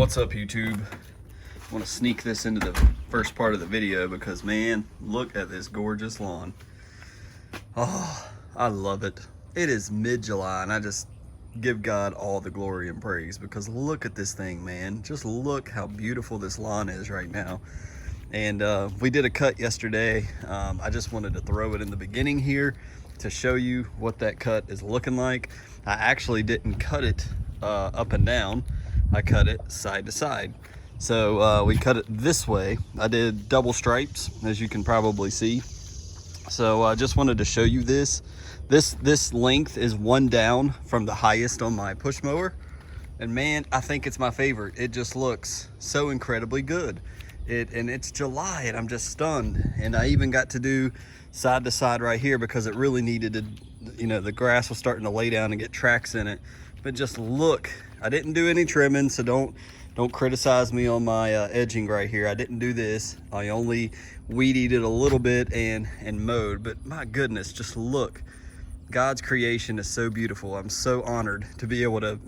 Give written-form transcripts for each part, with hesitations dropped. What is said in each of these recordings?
What's up, YouTube? I want to sneak this into the first part of the video because, man, look at this gorgeous lawn. Oh, I love it. It is mid-July and I just give God all the glory and praise because look at this thing, man. Just look how beautiful this lawn is right now. And we did a cut yesterday. I just wanted to throw it in the beginning here to show you what that cut is looking like. I actually didn't cut it up and down. I cut it side to side. So we cut it this way. I did double stripes, as you can probably see. So I just wanted to show you this. This length is one down from the highest on my push mower. And man, I think it's my favorite. It just looks so incredibly good. And it's July and I'm just stunned. And I even got to do side to side right here because it really needed to, you know, the grass was starting to lay down and get tracks in it. But just look, I didn't do any trimming, so don't criticize me on my edging right here. I didn't do this. I only weed-eated it a little bit and mowed, but my goodness, just look. God's creation is so beautiful. I'm so honored to be able to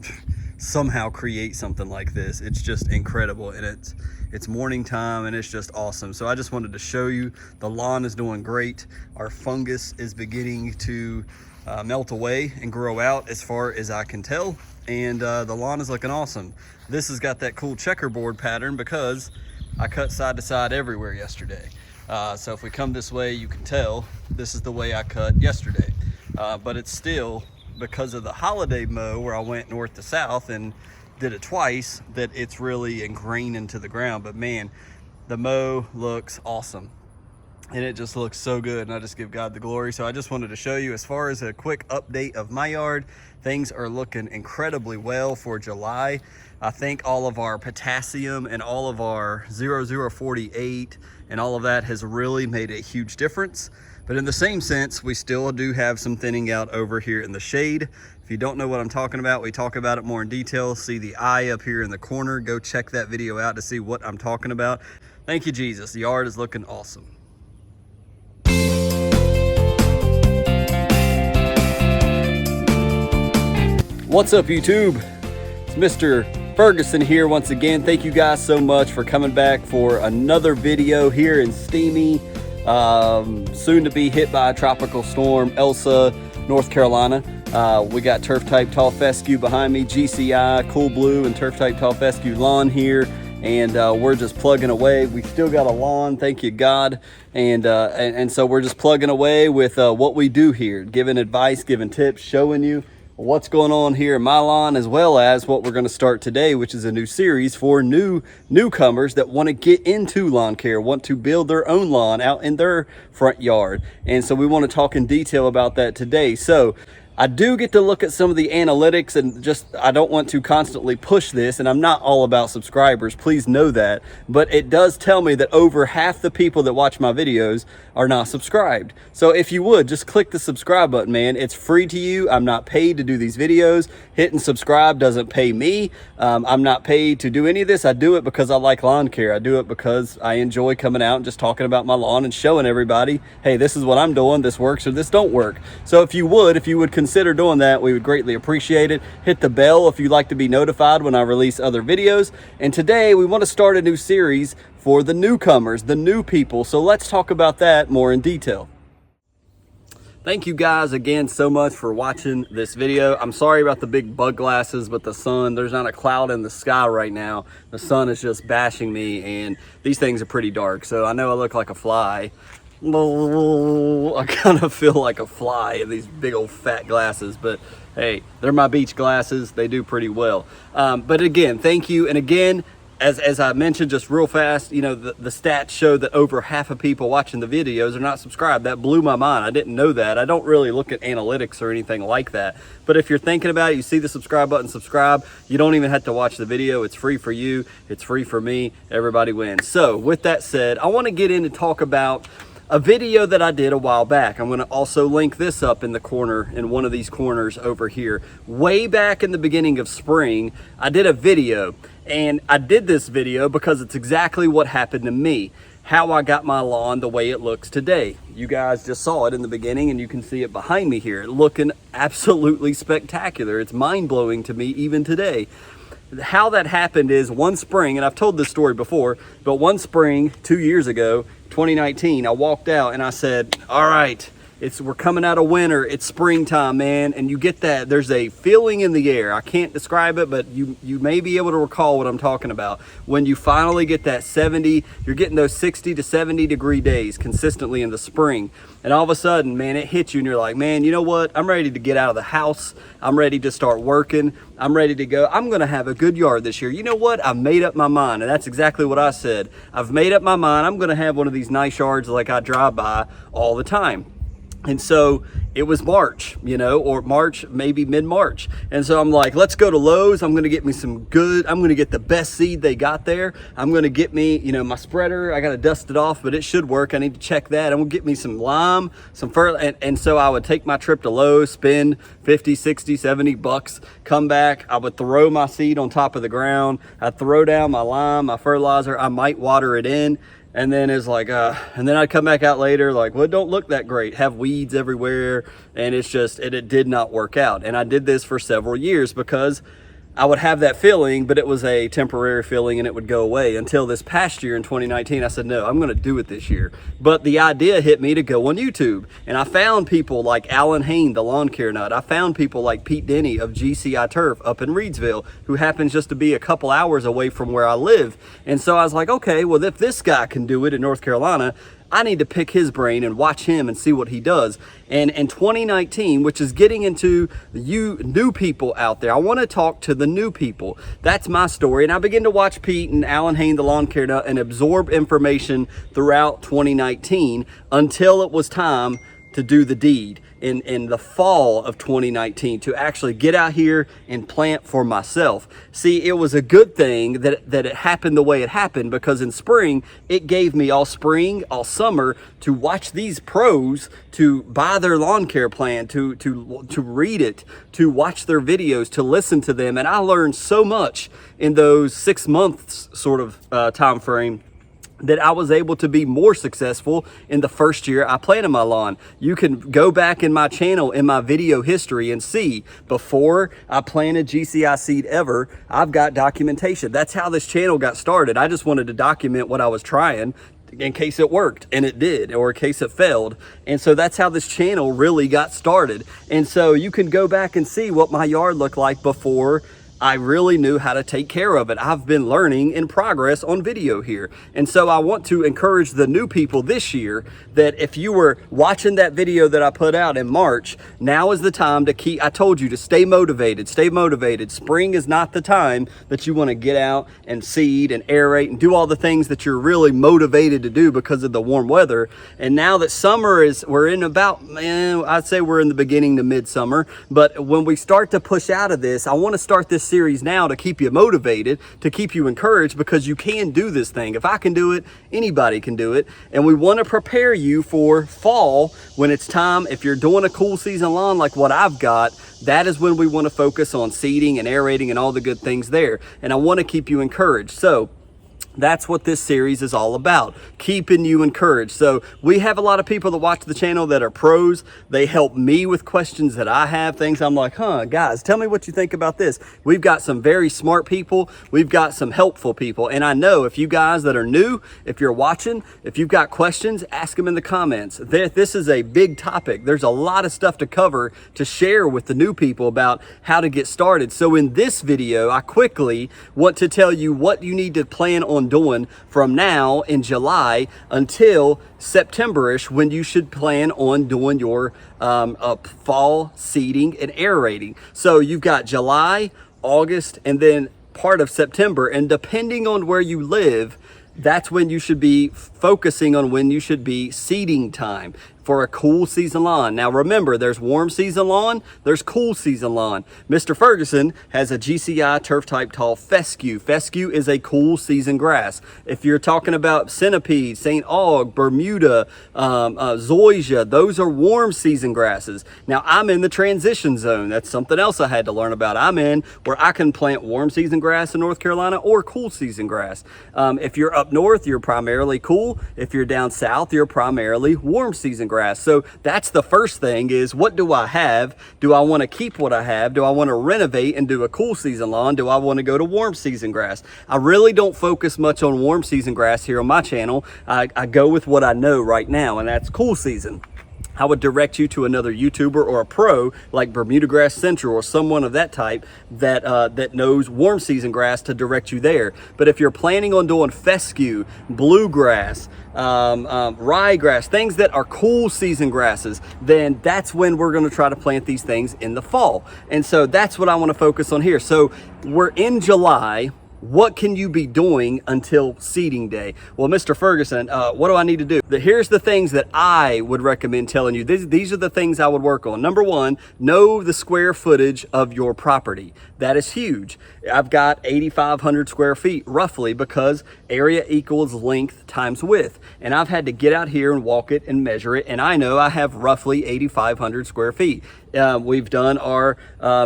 somehow create something like this. It's just incredible, and it's morning time and it's just awesome. So I just wanted to show you the lawn is doing great. Our fungus is beginning to melt away and grow out as far as I can tell, and the lawn is looking awesome. This has got that cool checkerboard pattern because I cut side to side everywhere yesterday. So if we come this way, you can tell this is the way I cut yesterday. But it's still, because of the holiday mow where I went north to south and did it twice, that it's really ingrained into the ground. But man, the mow looks awesome. And it just looks so good, and I just give God the glory. So I just wanted to show you, as far as a quick update of my yard, things are looking incredibly well for July. I think all of our potassium and all of our 0048 and all of that has really made a huge difference. But in the same sense, we still do have some thinning out over here in the shade. If you don't know what I'm talking about, we talk about it more in detail. See the eye up here in the corner. Go check that video out to see what I'm talking about. Thank you, Jesus. The yard is looking awesome. What's up, YouTube? It's Mr. Ferguson here once again. Thank you guys so much for coming back for another video here in steamy, soon to be hit by a tropical storm, Elsa, North Carolina. We got Turf Type Tall Fescue behind me, GCI, Cool Blue, and Turf Type Tall Fescue lawn here. And we're just plugging away. We still got a lawn, thank you God. And so we're just plugging away with what we do here, giving advice, giving tips, showing you what's going on here in my lawn, as well as what we're going to start today, which is a new series for newcomers that want to get into lawn care, want to build their own lawn out in their front yard. And so we want to talk in detail about that today. So I do get to look at some of the analytics, and just, I don't want to constantly push this, and I'm not all about subscribers, please know that, but it does tell me that over half the people that watch my videos are not subscribed. So if you would, just click the subscribe button, man. It's free to you. I'm not paid to do these videos. Hitting subscribe doesn't pay me. I'm not paid to do any of this. I do it because I like lawn care. I do it because I enjoy coming out and just talking about my lawn and showing everybody, hey, this is what I'm doing, this works or this don't work. So if you would consider doing that, we would greatly appreciate it. Hit the bell if you'd like to be notified when I release other videos. And today we want to start a new series for the newcomers, the new people. So let's talk about that more in detail. Thank you guys again so much for watching this video. I'm sorry about the big bug glasses, but the sun, there's not a cloud in the sky right now. The sun is just bashing me, and these things are pretty dark. So I know I look like a fly. I kind of feel like a fly in these big old fat glasses, but hey, they're my beach glasses. They do pretty well. But again, thank you. And again, as I mentioned just real fast, you know, the stats show that over half of people watching the videos are not subscribed. That blew my mind. I didn't know that. I don't really look at analytics or anything like that. But if you're thinking about it, you see the subscribe button, subscribe. You don't even have to watch the video. It's free for you. It's free for me. Everybody wins. So with that said, I want to get in and talk about a video that I did a while back. I'm going to also link this up in the corner, in one of these corners over here. Way back in the beginning of spring, I did a video, and I did this video because it's exactly what happened to me. How I got my lawn the way it looks today. You guys just saw it in the beginning, and you can see it behind me here, looking absolutely spectacular. It's mind-blowing to me even today. how that happened is one spring, and I've told this story before, but one spring 2 years ago, 2019, I walked out and I said, all right, we're coming out of winter, it's springtime, man. And you get that, there's a feeling in the air. I can't describe it, but you may be able to recall what I'm talking about. When you finally get that 70, you're getting those 60 to 70 degree days consistently in the spring. And all of a sudden, man, it hits you and you're like, man, you know what? I'm ready to get out of the house. I'm ready to start working. I'm ready to go. I'm going to have a good yard this year. You know what? I've made up my mind. And that's exactly what I said. I've made up my mind. I'm going to have one of these nice yards like I drive by all the time. And so it was March, you know, or March, maybe mid-March. And so I'm like, let's go to Lowe's. I'm going to get me I'm going to get the best seed they got there. I'm going to get me, you know, my spreader. I got to dust it off, but it should work. I need to check that. I'm going to get me some lime, some fertilizer. And so I would take my trip to Lowe's, spend 50, 60, 70 bucks, come back. I would throw my seed on top of the ground. I'd throw down my lime, my fertilizer. I might water it in. And then it's like, and then I'd come back out later like, well, it don't look that great. Have weeds everywhere. And it's just, it did not work out. And I did this for several years because I would have that feeling, but it was a temporary feeling and it would go away until this past year in 2019. I said, no, I'm going to do it this year. But the idea hit me to go on YouTube. And I found people like Alan Hain, the lawn care nut. I found people like Pete Denny of GCI Turf up in Reedsville, who happens just to be a couple hours away from where I live. And so I was like, okay, well, if this guy can do it in North Carolina, I need to pick his brain and watch him and see what he does. And in 2019, which is getting into you new people out there, I want to talk to the new people. That's my story. And I began to watch Pete and Alan Hain, the lawn care nut, and absorb information throughout 2019 until it was time to do the deed in the fall of 2019 to actually get out here and plant for myself. See, it was a good thing that it happened the way it happened, because in spring, it gave me all spring, all summer to watch these pros, to buy their lawn care plan, to read it, to watch their videos, to listen to them. And I learned so much in those 6 months sort of time frame, that I was able to be more successful in the first year I planted my lawn. You can go back in my channel, in my video history, and see before I planted GCI seed ever, I've got documentation. That's how this channel got started. I just wanted to document what I was trying in case it worked, and it did, or in case it failed. And so that's how this channel really got started. And so you can go back and see what my yard looked like before I really knew how to take care of it. I've been learning in progress on video here. And so I want to encourage the new people this year that if you were watching that video that I put out in March, now is the time to I told you to stay motivated, stay motivated. Spring is not the time that you want to get out and seed and aerate and do all the things that you're really motivated to do because of the warm weather. And now that summer we're in about, man, I'd say we're in the beginning to midsummer. But when we start to push out of this, I want to start this series now to keep you motivated, to keep you encouraged, because you can do this thing. If I can do it, anybody can do it. And we want to prepare you for fall when it's time. If you're doing a cool season lawn like what I've got, that is when we want to focus on seeding and aerating and all the good things there. And I want to keep you encouraged. So that's what this series is all about, keeping you encouraged. So we have a lot of people that watch the channel that are pros. They help me with questions that I have, things I'm like, guys, tell me what you think about this. We've got some very smart people. We've got some helpful people. And I know if you guys that are new, if you're watching, if you've got questions, ask them in the comments. This is a big topic. There's a lot of stuff to cover, to share with the new people about how to get started. So in this video, I quickly want to tell you what you need to plan on doing from now in July until September-ish, when you should plan on doing your fall seeding and aerating. So you've got July, August, and then part of September. And depending on where you live, that's when you should be focusing on when you should be seeding time for a cool season lawn. Now remember, there's warm season lawn, there's cool season lawn. Mr. Ferguson has a GCI Turf Type Tall fescue. Fescue is a cool season grass. If you're talking about centipede, St. Aug, Bermuda, zoysia, those are warm season grasses. Now I'm in the transition zone. That's something else I had to learn about. I'm in where I can plant warm season grass in North Carolina or cool season grass. If you're up north, you're primarily cool. If you're down south, you're primarily warm season grass. So that's the first thing, is what do I have? Do I want to keep what I have? Do I want to renovate and do a cool season lawn? Do I want to go to warm season grass? I really don't focus much on warm season grass here on my channel. I go with what I know right now, and that's cool season. I would direct you to another YouTuber or a pro like Bermuda Grass Central or someone of that type that that knows warm season grass to direct you there. But if you're planning on doing fescue, bluegrass, ryegrass, things that are cool season grasses, then that's when we're going to try to plant these things in the fall. And so that's what I want to focus on here. So we're in July. What can you be doing until seeding day? Well, Mr. Ferguson, what do I need to do? Here's the things that I would recommend telling you. These are the things I would work on. Number one, know the square footage of your property. That is huge. I've got 8,500 square feet roughly, because area equals length times width. And I've had to get out here and walk it and measure it. And I know I have roughly 8,500 square feet. We've done our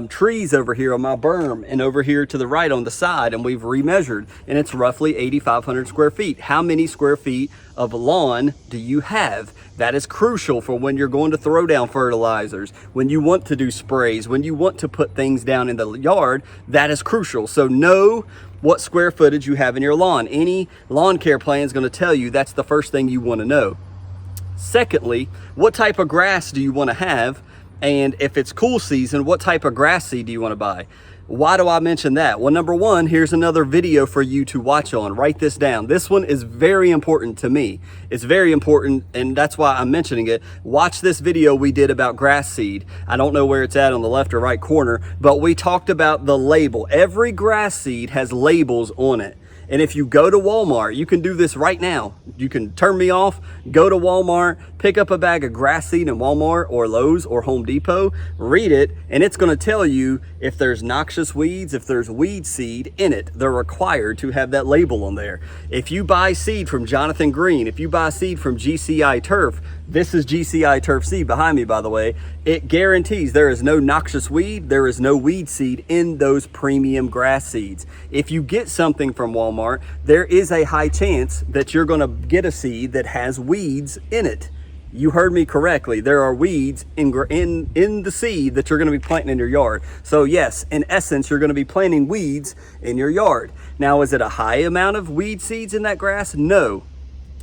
trees over here on my berm and over here to the right on the side, and we've remeasured, and it's roughly 8,500 square feet. How many square feet of lawn do you have? That is crucial for when you're going to throw down fertilizers, when you want to do sprays, when you want to put things down in the yard. That is crucial. So know what square footage you have in your lawn. Any lawn care plan is going to tell you that's the first thing you want to know. Secondly, what type of grass do you want to have? And if it's cool season, what type of grass seed do you want to buy? Why do I mention that? Well, number one, here's another video for you to watch on. Write this down. This one is very important to me. It's very important, and that's why I'm mentioning it. Watch this video we did about grass seed. I don't know where it's at on the left or right corner, but we talked about the label. Every grass seed has labels on it. And if you go to Walmart, you can do this right now. You can turn me off, go to Walmart, pick up a bag of grass seed in Walmart or Lowe's or Home Depot, read it, and it's going to tell you if there's noxious weeds, if there's weed seed in it. They're required to have that label on there. If you buy seed from Jonathan Green, if you buy seed from GCI Turf, this is GCI Turf seed behind me, by the way, it guarantees there is no noxious weed, there is no weed seed in those premium grass seeds. If you get something from Walmart, there is a high chance that you're going to get a seed that has weeds in it. You heard me correctly. There are weeds in the seed that you're going to be planting in your yard. So yes, in essence, you're going to be planting weeds in your yard. Now, is it a high amount of weed seeds in that grass? No.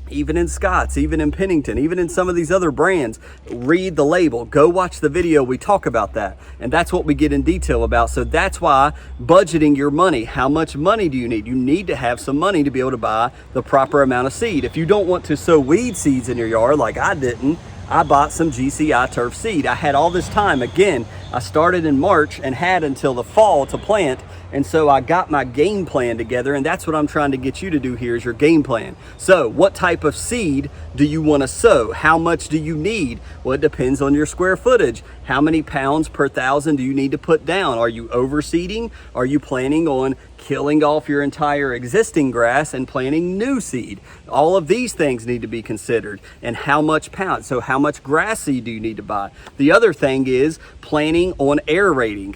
Even in Scott's, even in Pennington, even in some of these other brands, read the label. Go watch the video. We talk about that. And that's what we get in detail about. So that's why budgeting your money. How much money do you need? You need to have some money to be able to buy the proper amount of seed. If you don't want to sow weed seeds in your yard like I didn't, I bought some GCI Turf seed. I had all this time. Again, I started in March and had until the fall to plant. And so I got my game plan together, and that's what I'm trying to get you to do here is your game plan. So what type of seed do you want to sow? How much do you need? Well, it depends on your square footage. How many pounds per thousand do you need to put down? Are you overseeding? Are you planning on killing off your entire existing grass and planting new seed? All of these things need to be considered. And how much pounds? So how much grass seed do you need to buy? The other thing is planning on aerating.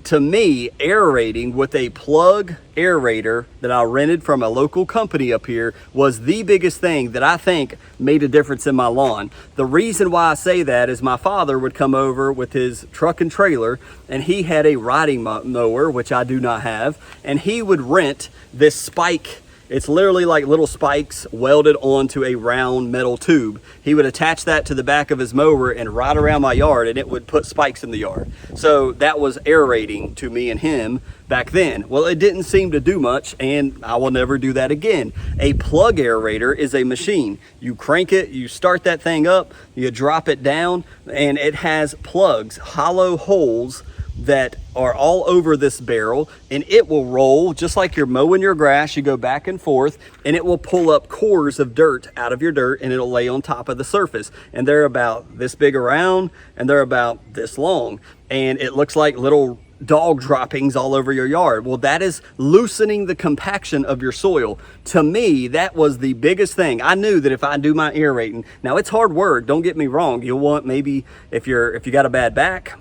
To me, aerating with a plug aerator that I rented from a local company up here was the biggest thing that I think made a difference in my lawn. The reason why I say that is my father would come over with his truck and trailer, and he had a riding mower, which I do not have, and he would rent this spike. It's literally like little spikes welded onto a round metal tube. He would attach that to the back of his mower and ride around my yard, and it would put spikes in the yard. So that was aerating to me and him back then. Well, it didn't seem to do much, and I will never do that again. A plug aerator is a machine. You crank it, you start that thing up, you drop it down, and it has plugs, hollow holes that are all over this barrel, and it will roll just like you're mowing your grass. You go back and forth, and it will pull up cores of dirt out of your dirt, and it'll lay on top of the surface. And they're about this big around, and they're about this long, and it looks like little dog droppings all over your yard. Well, that is loosening the compaction of your soil. To me, that was the biggest thing. I knew that if I do my aerating, now it's hard work, don't get me wrong. You'll want, maybe if you got a bad back,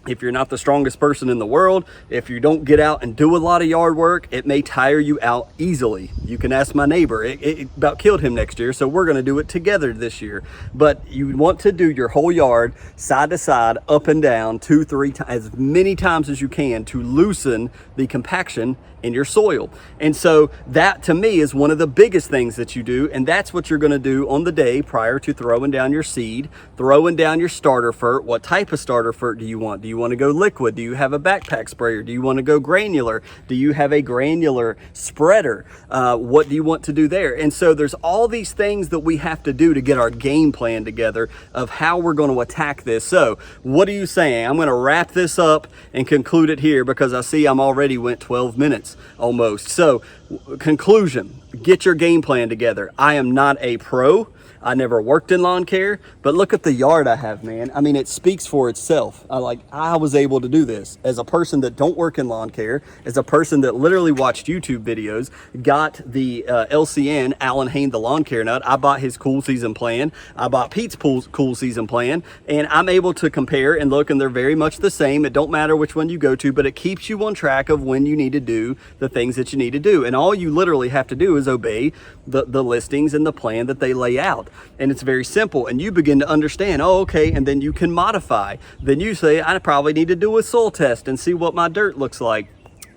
If you're not the strongest person in the world, if you don't get out and do a lot of yard work, it may tire you out easily. You can ask my neighbor. It about killed him next year, so we're going to do it together this year. But you want to do your whole yard side to side, up and down, 2-3 times, as many times as you can, to loosen the compaction in your soil. And so that to me is one of the biggest things that you do, and that's what you're going to do on the day prior to throwing down your seed, throwing down your starter fert. What type of starter fert do you want? Do you want to go liquid? Do you have a backpack sprayer? Do you want to go granular? Do you have a granular spreader? What do you want to do there? And so there's all these things that we have to do to get our game plan together of how we're going to attack this. So what are you saying? I'm going to wrap this up and conclude it here, because I see I'm already went 12 minutes almost. So conclusion, get your game plan together. I am not a pro. I never worked in lawn care, but look at the yard I have, man. I mean, it speaks for itself. I was able to do this as a person that don't work in lawn care, as a person that literally watched YouTube videos, got the LCN, Alan Hain, the lawn care nut. I bought his cool season plan. I bought Pete's cool season plan, and I'm able to compare and look, and they're very much the same. It don't matter which one you go to, but it keeps you on track of when you need to do the things that you need to do. And all you literally have to do is obey the listings and the plan that they lay out. And it's very simple, and you begin to understand, oh, okay, and then you can modify. Then you say, I probably need to do a soil test and see what my dirt looks like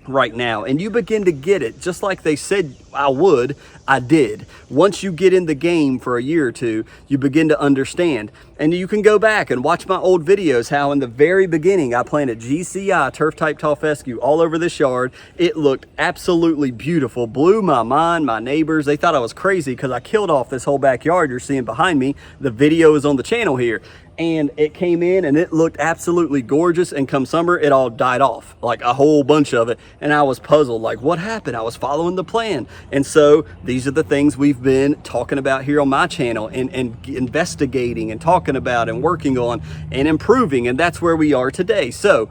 right now. And you begin to get it, just like they said I would, I did. Once you get in the game for a year or two, you begin to understand. And you can go back and watch my old videos, how in the very beginning I planted GCI, turf type tall fescue, all over this yard. It looked absolutely beautiful, blew my mind. My neighbors, they thought I was crazy because I killed off this whole backyard you're seeing behind me. The video is on the channel here. And it came in and it looked absolutely gorgeous, and come summer it all died off, like a whole bunch of it. And I was puzzled, like, what happened? I was following the plan. And so these are the things we've been talking about here on my channel, and investigating and talking about and working on and improving, and that's where we are today. So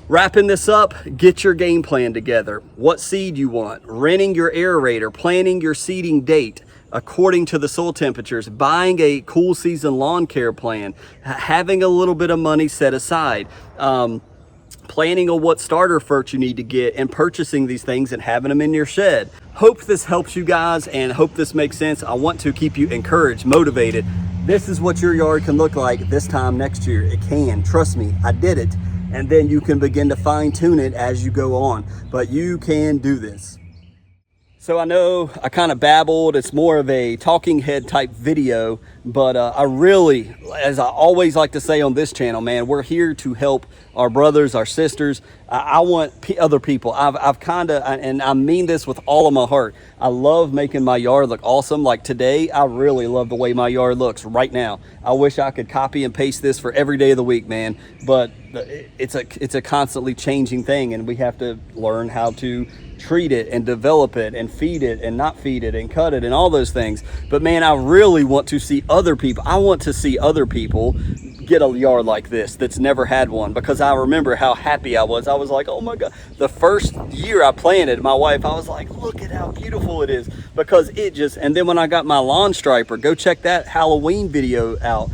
wrapping this up, get your game plan together. What seed you want, renting your aerator, planning your seeding date according to the soil temperatures, buying a cool season lawn care plan, having a little bit of money set aside, planning on what starter fert you need to get, and purchasing these things and having them in your shed. Hope this helps you guys, and hope this makes sense. I want to keep you encouraged, motivated. This is what your yard can look like this time next year. It can, trust me, I did it. And then you can begin to fine tune it as you go on, but you can do this. So I know I kind of babbled. It's more of a talking head type video, but I really, as I always like to say on this channel, man, we're here to help our brothers, our sisters. I want other people. I've kind of, and I mean this with all of my heart, I love making my yard look awesome. Like today, I really love the way my yard looks right now. I wish I could copy and paste this for every day of the week, man, but it's a constantly changing thing, and we have to learn how to treat it and develop it and feed it and not feed it and cut it and all those things. But man, I really want to see other people. I want to see other people get a yard like this that's never had one, because I remember how happy I was. I was like, oh my God. The first year I planted, my wife, I was like, look at how beautiful it is, because it just, and then when I got my lawn striper, go check that Halloween video out.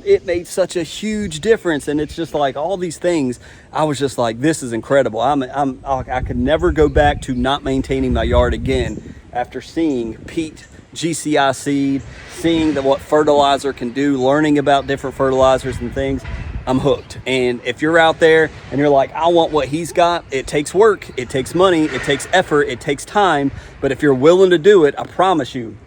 It made such a huge difference, and it's just like all these things. I was just like, this is incredible. I could never go back to not maintaining my yard again after seeing Pete GCI seed, seeing what fertilizer can do, learning about different fertilizers and things. I'm hooked. And if you're out there and you're like, I want what he's got, it takes work, it takes money, it takes effort, it takes time. But if you're willing to do it, I promise you,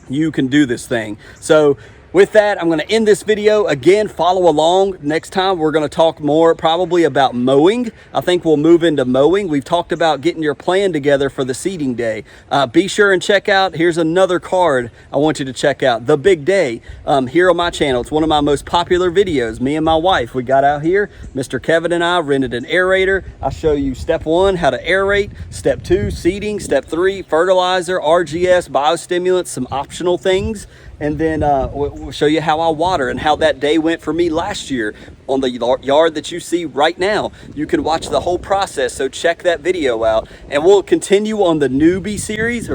you can do this thing. So with that, I'm going to end this video. Again, follow along. Next time, we're going to talk more probably about mowing. I think we'll move into mowing. We've talked about getting your plan together for the seeding day. Be sure and check out, here's another card I want you to check out, The Big Day, here on my channel. It's one of my most popular videos. Me and my wife, we got out here. Mr. Kevin and I rented an aerator. I show you step 1, how to aerate, step 2, seeding, step 3, fertilizer, RGS, biostimulants, some optional things. And then we'll show you how I water and how that day went for me last year on the yard that you see right now. You can watch the whole process, so check that video out. And we'll continue on the newbie series,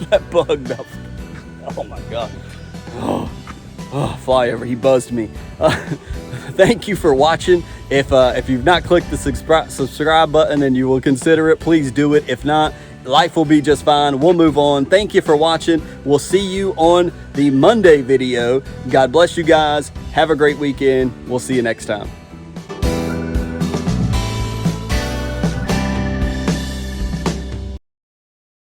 That bug, oh my God. Oh, fly over, he buzzed me. Thank you for watching. If you've not clicked the subscribe button and you will consider it, please do it. If not, life will be just fine. We'll move on. Thank you for watching. We'll see you on the Monday video. God bless you guys. Have a great weekend. We'll see you next time.